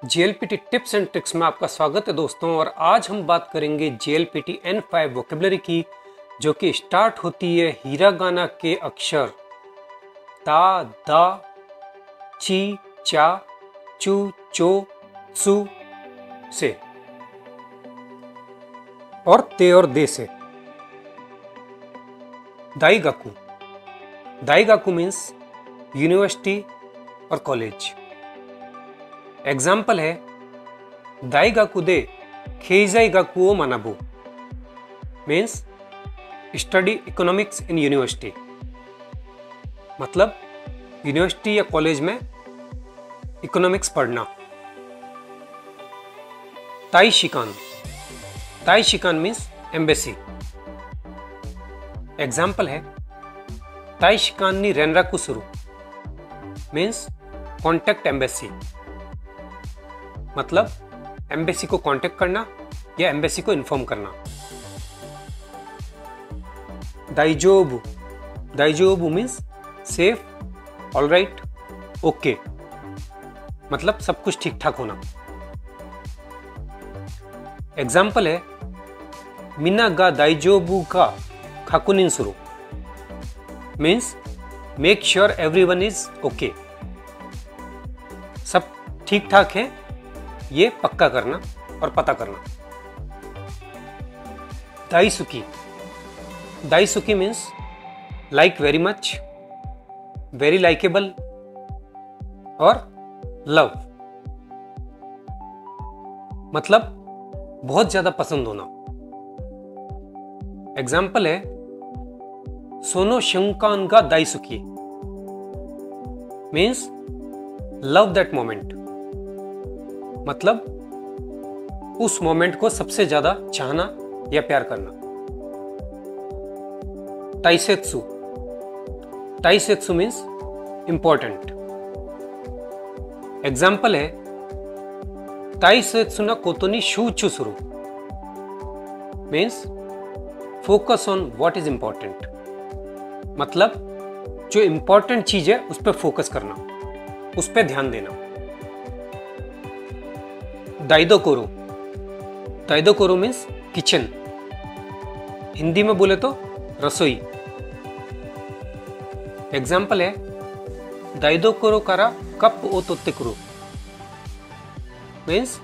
JLPT tips and tricks में आपका स्वागत है दोस्तों। और आज हम बात करेंगे JLPT N5 वोकेबलरी की, जो कि स्टार्ट होती है हिरागाना के अक्षर ता, दा, ची, चा, चू, चो, सु से और ते और दे से। दाईगाकू, दाईगाकू मीन्स यूनिवर्सिटी और कॉलेज। एग्जाम्पल है दाईगाकू दे केइजाईगाकू ओ मनाबू, means study economics in university. मतलब यूनिवर्सिटी या कॉलेज में इकोनॉमिक्स पढ़ना। ताईशिकान, ताईशिकान मीन्स एम्बेसी। एग्जाम्पल है ताईशिकान नी रेनराकू सुरु, मीन्स कॉन्टेक्ट एम्बेसी। मतलब एम्बेसी को कांटेक्ट करना या एम्बेसी को इन्फॉर्म करना। दाइजोबु, दाइजोबु मीन्स सेफ, ऑलराइट, ओके। मतलब सब कुछ ठीक ठाक होना। एग्जाम्पल है मिना गा दाइजोबु का खाकुनिन सुरु, means make sure everyone is okay. सब ठीक ठाक है ये पक्का करना और पता करना। दाईसुकी, दाईसुकी means like very much, very likeable और लव। मतलब बहुत ज्यादा पसंद होना। एग्जाम्पल है सोनो शंकान का दाईसुकी, मीन्स लव दैट मोमेंट। मतलब उस मोमेंट को सबसे ज्यादा चाहना या प्यार करना। ताइसेत्सु, ताइसेत्सु मीन्स इंपॉर्टेंट। एग्जाम्पल है ताइसेत्सु ना कोतो नि शूचु सुरु, means focus on what is important. मतलब जो इंपॉर्टेंट चीज है उस पर फोकस करना, उस पर ध्यान देना। दाइदोकोरो, दाइदोकोरो मीन्स किचन। हिंदी में बोले तो रसोई। एग्जाम्पल है दाइदोकोरो कारा कप ओ तोत्तेकुरु, means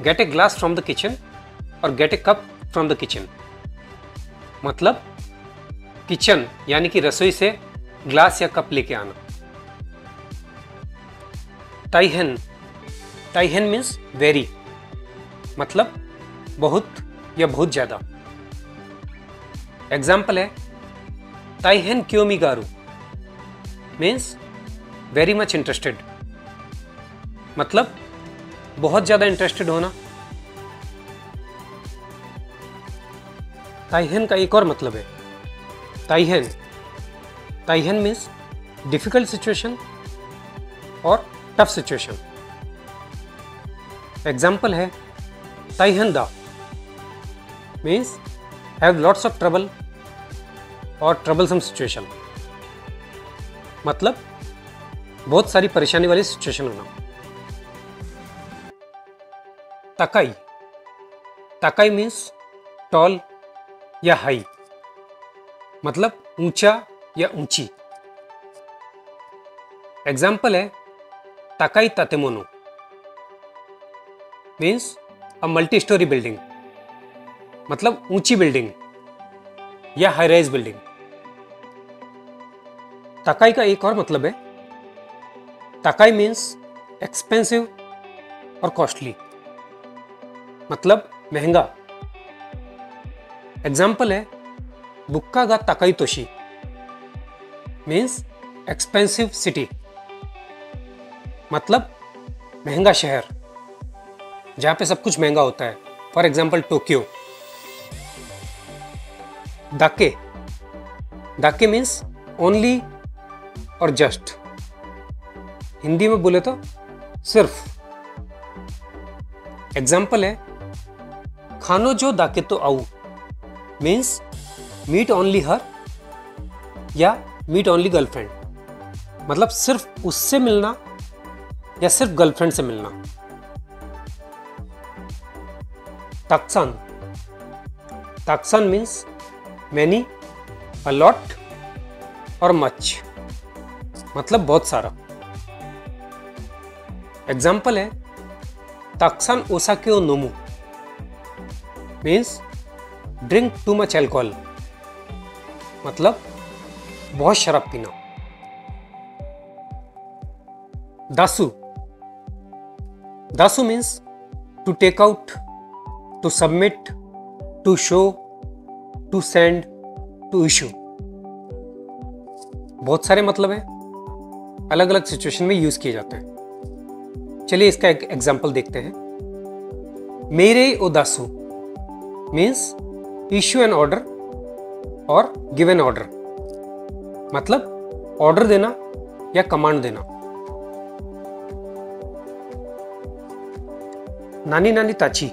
get a glass from the kitchen और get a cup from the kitchen. मतलब किचन यानी कि रसोई से ग्लास या कप लेके आना। ताइहेन, ताइहेन मीन्स वेरी। मतलब बहुत या बहुत ज्यादा। एग्जाम्पल है ताइहेन क्योमी गारू, मीन्स वेरी मच इंटरेस्टेड। मतलब बहुत ज्यादा इंटरेस्टेड होना। ताइहेन का एक और मतलब है ताइहेन, ताइहेन मीन्स डिफिकल्ट सिचुएशन और टफ सिचुएशन। एग्जाम्पल है ताइहेन दा, means have lots of trouble और ट्रबलसम सिचुएशन। मतलब बहुत सारी परेशानी वाली सिचुएशन होना। ताकाई, ताकाई मीन्स टॉल या हाई। मतलब ऊंचा या ऊंची। एग्जाम्पल है ताकाई तातेमोनो, means a multi storey building. मतलब ऊंची बिल्डिंग या हाई राइज बिल्डिंग। ताकाई का एक और मतलब है ताकाई मीन्स एक्सपेंसिव और कॉस्टली। मतलब महंगा। एग्जाम्पल है बुक्का गा Takai Toshi, means expensive city. मतलब महंगा शहर जहां पे सब कुछ महंगा होता है। For example Tokyo. दाके, दाके मीन्स ओनली और जस्ट। हिंदी में बोले तो सिर्फ। एग्जाम्पल है खानो जो दाके तो आऊ, मीन्स मीट ओनली हर या मीट ओनली गर्लफ्रेंड। मतलब सिर्फ उससे मिलना या सिर्फ गर्लफ्रेंड से मिलना। ताक्सान, ताक्सान मीन्स मैनी, अ लॉट और मच, मतलब बहुत सारा। एग्जाम्पल है ताक्सान ओसाके ओ नोमु means drink too much alcohol, मतलब बहुत शराब पीना। दासु, दासु means to take out, to submit, to show, to send, to issue. बहुत सारे मतलब है, अलग अलग सिचुएशन में यूज किए जाते हैं। चलिए इसका एक एग्जांपल देखते हैं। मेरे ओ Dasu means issue an order और गिव एन ऑर्डर, मतलब ऑर्डर देना या कमांड देना। नानी नानी ताची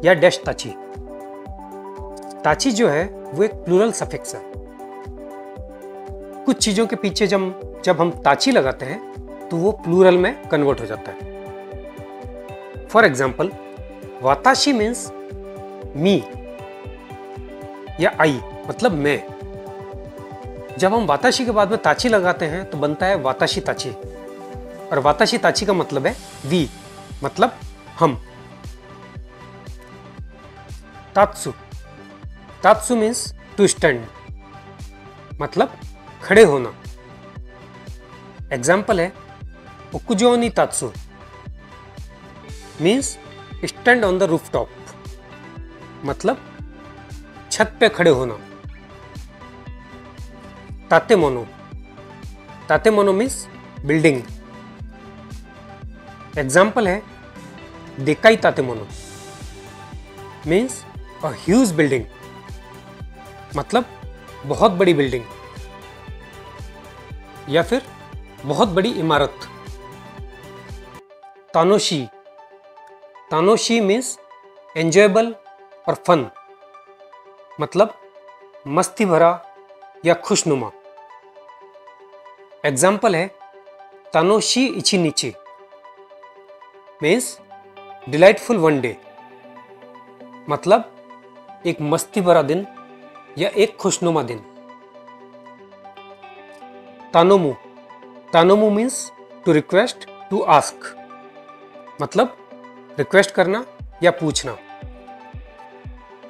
या डैश ताची, ताची जो है वो एक प्लूरल सफिक्स है। कुछ चीजों के पीछे जब हम ताची लगाते हैं तो वो प्लूरल में कन्वर्ट हो जाता है। फॉर एग्जाम्पल वाताशी मीन्स मी या आई, मतलब मैं। जब हम वाताशी के बाद में ताची लगाते हैं तो बनता है वाताशी ताची, और वाताशी ताची का मतलब है वी, मतलब हम। तात्सु, तात्सु मीन्स टू स्टैंड, मतलब खड़े होना। एग्जाम्पल है उकुजोनी तात्सु means stand on the rooftop, मतलब छत पे खड़े होना। तातेमोनो, तातेमोनो मीन्स बिल्डिंग। एग्जाम्पल है देकाई तातेमोनो मीन्स अ ह्यूज बिल्डिंग, मतलब बहुत बड़ी बिल्डिंग या फिर बहुत बड़ी इमारत। तानोशी, तानोशी मीन्स एंजॉयबल और फन, मतलब मस्ती भरा या खुशनुमा। एग्जाम्पल है तानोशी इची नीचे मीन्स डिलाइटफुल वन डे, मतलब एक मस्ती भरा दिन या एक खुशनुमा दिन। तानोमु, तानोमु means to request, to ask, मतलब रिक्वेस्ट करना या पूछना।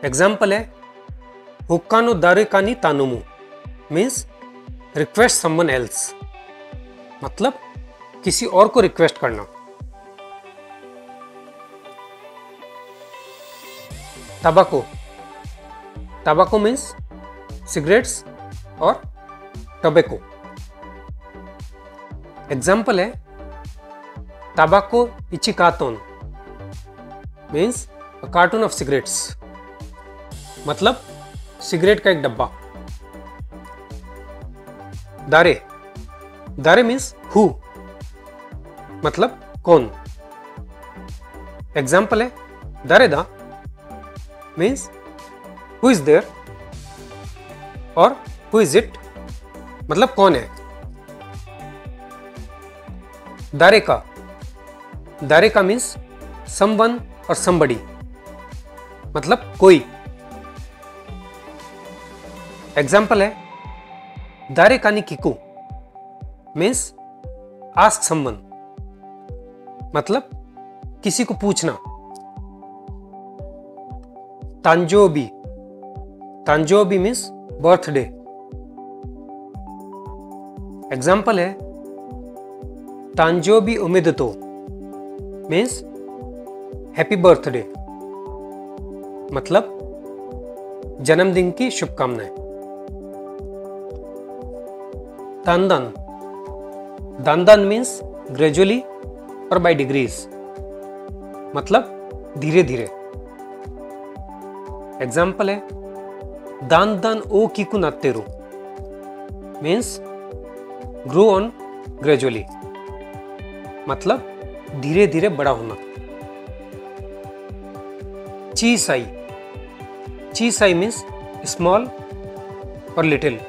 एग्जाम्पल है हुक्कानो दारेकानी तानोमु मीन्स रिक्वेस्ट समवन एल्स, मतलब किसी और को रिक्वेस्ट करना। तंबाकू, तंबाकू मीन्स सिगरेट्स और टोबैको। एग्जाम्पल है तंबाकू इची कार्टून means a carton of cigarettes, मतलब सिगरेट का एक डब्बा। दारे, दारे मीन्स हु, मतलब कौन। एग्जाम्पल है दारे दा मीन्स हु इज देयर और हु इज इट, मतलब कौन है। दारेका, दारेका मीन्स समवन और समबडी, मतलब कोई। एग्जाम्पल है दारेका नि किकू मीन्स आस्क समवन, मतलब किसी को पूछना। तांजोबी, तांजोबी मीन्स बर्थडे। एग्जाम्पल है तांजोबी उमेदतो मीन्स हैप्पी बर्थडे, मतलब जन्मदिन की शुभकामनाएं। तांदन, दानदान मीन्स ग्रेजुअली और बाय डिग्रीज, मतलब धीरे धीरे। एग्जाम्पल है दान दान ओ कीकु नात्तेरू मीन्स ग्रो ऑन ग्रेजुअली, मतलब धीरे धीरे बड़ा होना। चीसाई, चीसाई मीन्स स्मॉल और लिटिल,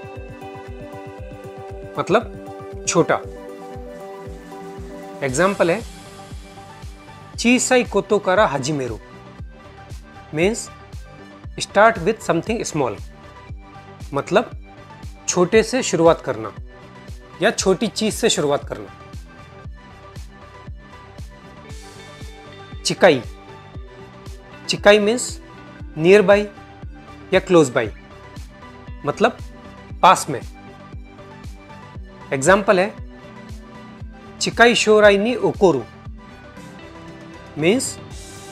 मतलब छोटा। एग्जाम्पल है चीसाई कोतो कारा हाजिमेरू means start with something small, मतलब छोटे से शुरुआत करना या छोटी चीज से शुरुआत करना। चिकाई, चिकाई मीन्स नियर बाई या क्लोज बाई, मतलब पास में। एग्जाम्पल है चिकाई शोराई नी ओकोरू, means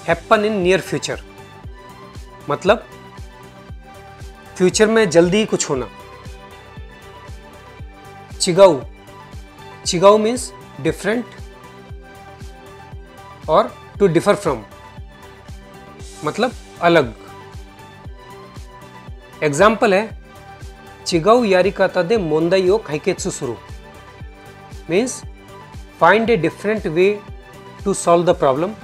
happen in near future, मतलब फ्यूचर में जल्दी ही कुछ होना। चिगाऊ, चिगाऊ मीन्स डिफरेंट और टू डिफर फ्रॉम, मतलब अलग। एग्जाम्पल है चिगाऊ यारिकाता दे मोंदाई ओ काइकेत्सु सुरु, means find a different way to solve the problem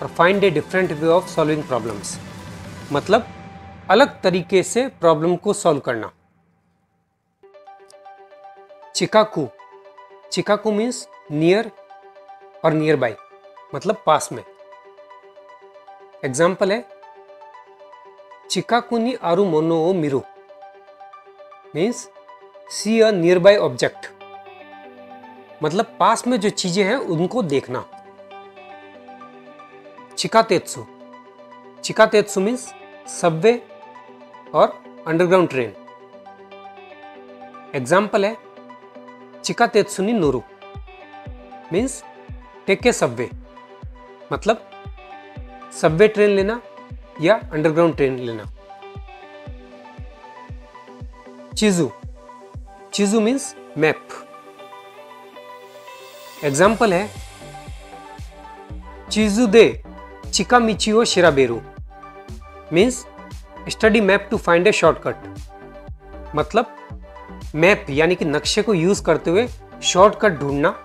और find a different way of solving problems, मतलब अलग तरीके से प्रॉब्लम को सॉल्व करना। चिकाकू, चिकाकू मीन्स नियर और नियर बाय, मतलब पास में। एग्जाम्पल है चिकाकू नी आरु मोनो ओ मिरु, means see a near by object, मतलब पास में जो चीजें हैं उनको देखना। चिकातेत्सु, चिकातेत्सु मीन्स सबवे और अंडरग्राउंड ट्रेन। एग्जाम्पल है चिकातेत्सु नी नोरु, मीन्स टेक ए सबवे, मतलब सबवे ट्रेन लेना या अंडरग्राउंड ट्रेन लेना। चिजू, चिजू मीन्स मैप। एग्जाम्पल है चिजू दे चिकामिची ओ शिराबेरू, means study map to find a shortcut, मतलब मैप यानी कि नक्शे को यूज करते हुए शॉर्टकट ढूंढना।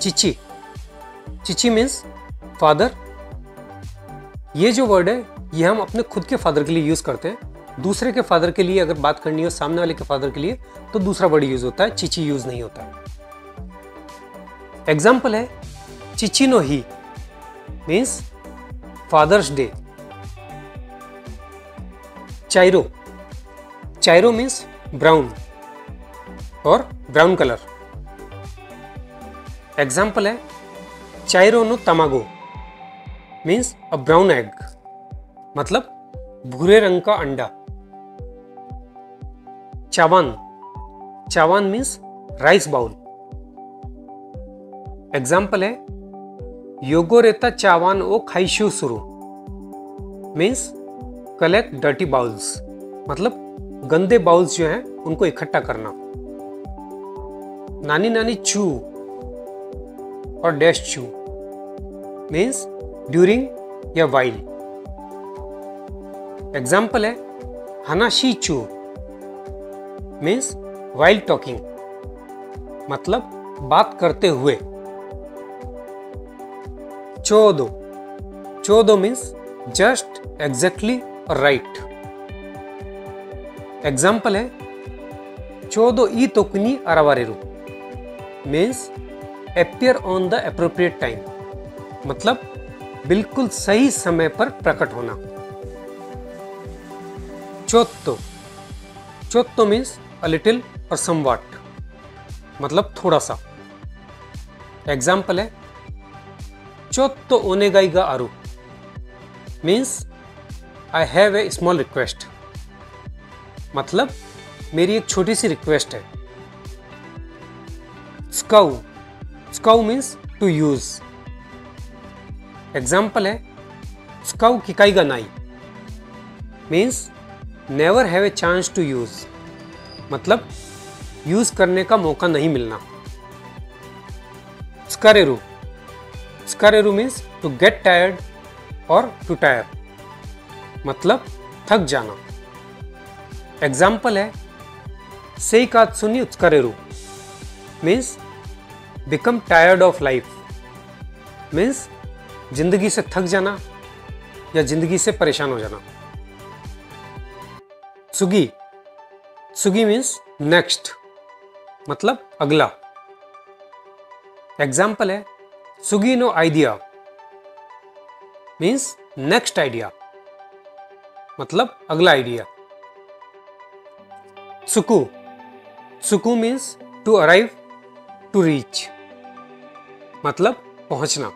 Chichi, Chichi means father. ये जो वर्ड है ये हम अपने खुद के फादर के लिए यूज करते हैं। दूसरे के फादर के लिए अगर बात करनी हो, सामने वाले के फादर के लिए, तो दूसरा वर्ड यूज होता है, चिची यूज नहीं होता। एग्जाम्पल है चिची नो ही, मीन्स फादर्स डे। चाइरो, चाइरो मीन्स ब्राउन और ब्राउन कलर। एग्जाम्पल है चाइरो नो तमागो, मीन्स अ ब्राउन एग, मतलब भूरे रंग का अंडा। चावान, चावान मीन्स राइस बाउल। एग्जाम्पल है योगोरेता चावान ओ खाइशु सुरु, मीन्स कलेक्ट डर्टी बाउल्स, मतलब गंदे बाउल्स जो हैं उनको इकट्ठा करना। नानी नानी चू और डैश चू, मीन्स ड्यूरिंग या वाइल। एग्जाम्पल है हनाशी चू, मीन्स वाइल टॉकिंग, मतलब बात करते हुए। चौदो, चौदो मीन्स जस्ट, एग्जैक्टली और राइट। एग्जाम्पल है चौदो ई तोकुनी अरावारेरु, means appear on the appropriate time, मतलब बिल्कुल सही समय पर प्रकट होना। चोत्तो, चोत्तो मीन्स अ लिटिल और समवॉट, मतलब थोड़ा सा। एग्जाम्पल है चोत्तो ओनेगाई गा आरु, means I have a small request, मतलब मेरी एक छोटी सी रिक्वेस्ट है। स्काउ, स्काउ मीन्स टू यूज। एग्जाम्पल है स्काउ किकाई गा नाई, means never have a chance to use, मतलब यूज करने का मौका नहीं मिलना। स्कारेरू, स्कारेरू मीन्स टू गेट टायर्ड और टू टायर, मतलब थक जाना। एग्जाम्पल है सेइकात्सुनी उत्स्कारेरू, means become tired of life, means जिंदगी से थक जाना या जिंदगी से परेशान हो जाना। सुगी, सुगी मीन्स नेक्स्ट, मतलब अगला। एग्जाम्पल है सुगी नो आइडिया, मीन्स नेक्स्ट आइडिया, मतलब अगला आइडिया। सुकु, सुकु means to arrive, to reach, मतलब पहुंचना।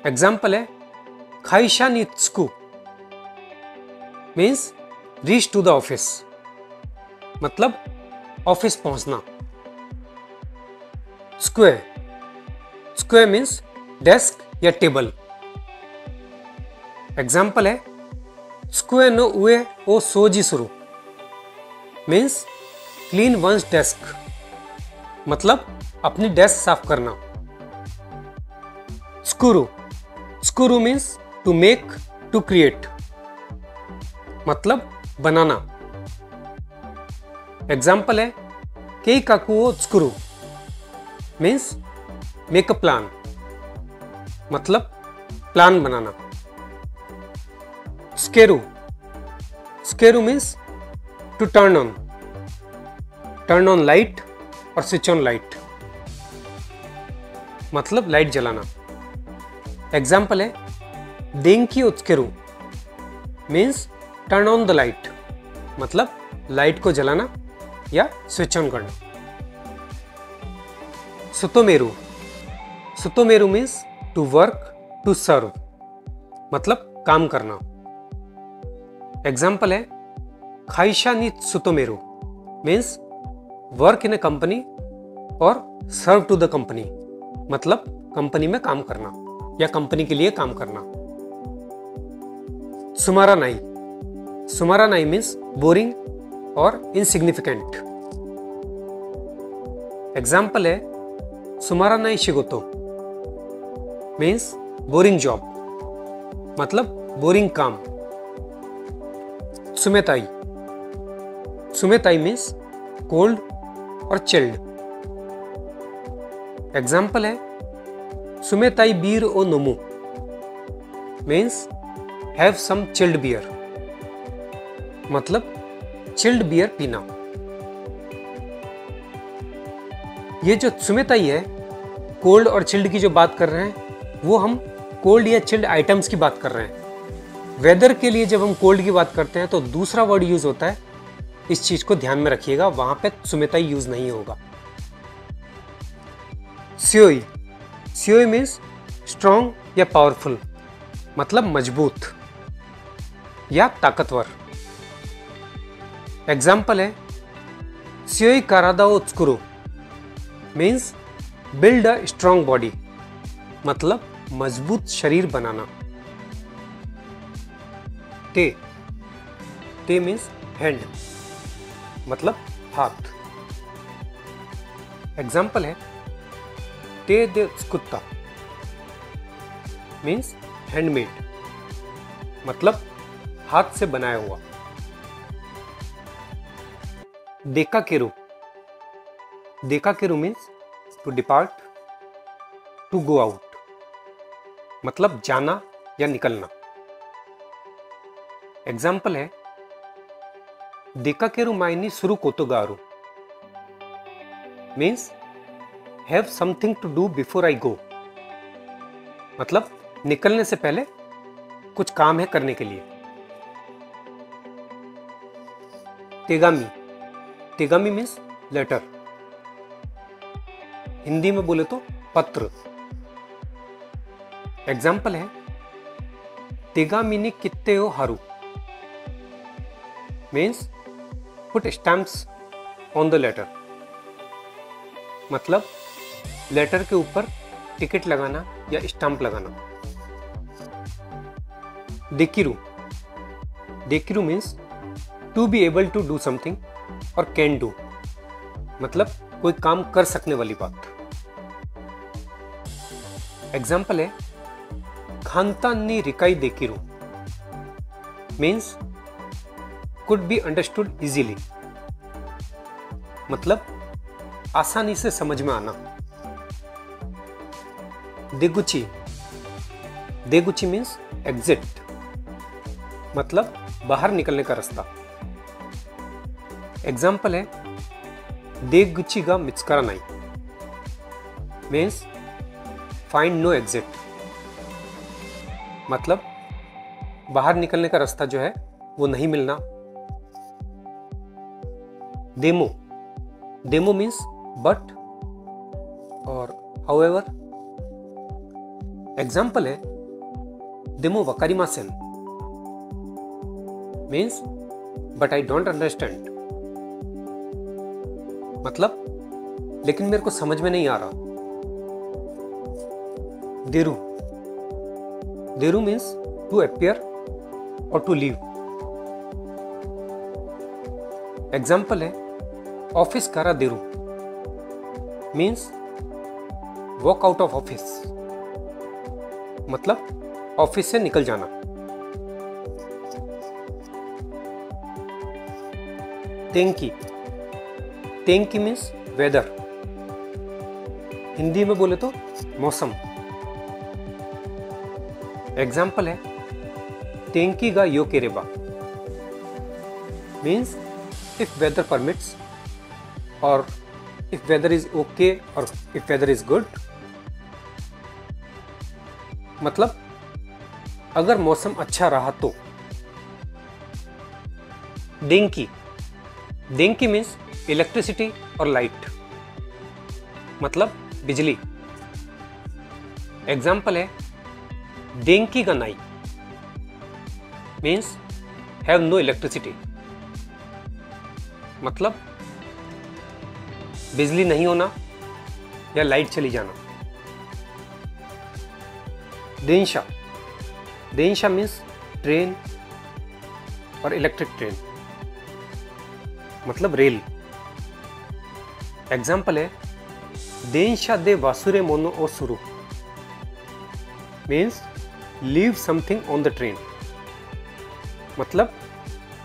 एग्जाम्पल है खाइशा नित्सुकु means reach to the office, मतलब ऑफिस पहुंचना। स्क्वेयर, स्क्वेयर मीन्स डेस्क या टेबल। एग्जाम्पल है स्क्वेयर नो उए ओ सोजी सुरु मीन्स क्लीन वंस डेस्क, मतलब अपनी डेस्क साफ करना। स्क्रू, स्क्रू means to make, to create, मतलब बनाना। एग्जाम्पल है केई काकुओ स्क्रू मीन्स मेक अ प्लान, मतलब प्लान बनाना। स्केरू, स्केरू means to turn on light और स्विच ऑन लाइट, मतलब लाइट जलाना। एग्जाम्पल है देंकी उत्स्केरू means turn on the light, मतलब लाइट को जलाना या स्विच ऑन करना। सुतोमेरु, सुतोमेरु means to work, to serve, मतलब काम करना। एग्जाम्पल है खाइशा नि सुतोमेरु means work in a company और सर्व टू द कंपनी, मतलब कंपनी में काम करना या कंपनी के लिए काम करना। सुमारा नाई, सुमारा नाई मीन्स बोरिंग और इनसिग्निफिकेंट। एग्जाम्पल है सुमारा नाई शिगोतो मीन्स बोरिंग जॉब, मतलब बोरिंग काम। सुमेताई, सुमेताई मीन्स कोल्ड और चिल्ड। एग्जाम्पल है सुमेताई बीर ओ नोमू means have some chilled beer, मतलब चिल्ड बियर पीना। ये जो सुमेताई है कोल्ड और चिल्ड की जो बात कर रहे हैं वो हम कोल्ड या चिल्ड आइटम्स की बात कर रहे हैं। वेदर के लिए जब हम कोल्ड की बात करते हैं तो दूसरा वर्ड यूज होता है, इस चीज को ध्यान में रखिएगा, वहां पे सुमेताई यूज नहीं होगा। स्योई, स्योई मीन्स स्ट्रॉन्ग या पावरफुल, मतलब मजबूत या ताकतवर। एग्जाम्पल है स्योई कारादा ओ त्सुकुरु means build a strong body, मतलब मजबूत शरीर बनाना। ते, ते मीन्स हैंड, मतलब हाथ। एग्जाम्पल है ते दे त्सुकुत्ता मीन्स हैंडमेड, मतलब हाथ से बनाया हुआ। देका केरु, देका केरु means to depart, to go out, मतलब जाना या निकलना। एग्जाम्पल है देकाकेरु माइनी सुरु कोतोगारु means have something to do before I go, मतलब निकलने से पहले कुछ काम है करने के लिए। तेगामी, तेगामी मीन्स लेटर, हिंदी में बोले तो पत्र। एग्जाम्पल है तेगामी नि कित्ते ओ हारू means put stamps on the letter, मतलब लेटर के ऊपर टिकट लगाना या स्टैम्प लगाना। देकिरु, देकिरु means to be able to do something और कैन डू, मतलब कोई काम कर सकने वाली बात। एग्जाम्पल है खानता नि रिकाई देकिरु means could be understood easily, मतलब आसानी से समझ में आना। देगुची, देगुची मीन्स एग्जिट, मतलब बाहर निकलने का रास्ता। एग्जाम्पल है देगुची गा मित्सुकारा नाई मीन्स फाइंड नो एग्जिट, मतलब बाहर निकलने का रास्ता जो है वो नहीं मिलना। डेमो, डेमो मीन्स बट और हाउएवर। एग्जाम्पल है डेमो वकारिमासेन means but I don't understand, मतलब लेकिन मेरे को समझ में नहीं आ रहा। देरू, देरू मीन्स टू अपीयर और टू लीव। एग्जाम्पल है ऑफिस कारा देरू means walk out of office, मतलब ऑफिस से निकल जाना। तेंकी, तेंकी मीन्स वेदर, हिंदी में बोले तो मौसम। एग्जाम्पल है तेंकी गा योकेरेबा मीन्स इफ वेदर परमिट्स और इफ वेदर इज ओके और इफ वेदर इज गुड, मतलब अगर मौसम अच्छा रहा तो। डेंकी, डेंकी मीन्स इलेक्ट्रिसिटी और लाइट, मतलब बिजली। एग्जाम्पल है डेंकी का नाई मीन्स हैव नो इलेक्ट्रिसिटी, मतलब बिजली नहीं होना या लाइट चली जाना। देंशा, देंशा मीन्स ट्रेन और इलेक्ट्रिक ट्रेन, मतलब रेल। एग्जाम्पल है देंशा दे वासुरे मोनो ओ सुरु means leave something on the train, मतलब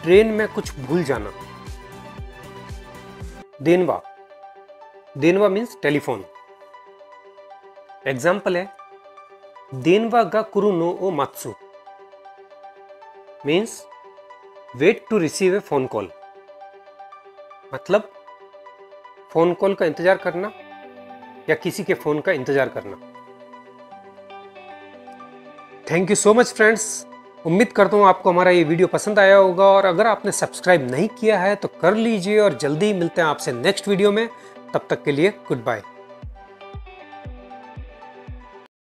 ट्रेन में कुछ भूल जाना। देनवा, देनवा मीन्स टेलीफोन। एग्जाम्पल है देनवा गा कुरु नो ओ मात्सु means wait to receive a phone call, मतलब फोन कॉल का इंतजार करना या किसी के फोन का इंतजार करना। Thank you so much friends, उम्मीद करता हूँ आपको हमारा ये वीडियो पसंद आया होगा, और अगर आपने सब्सक्राइब नहीं किया है तो कर लीजिए, और जल्दी ही मिलते हैं आपसे नेक्स्ट वीडियो में। तब तक के लिए गुड बाय।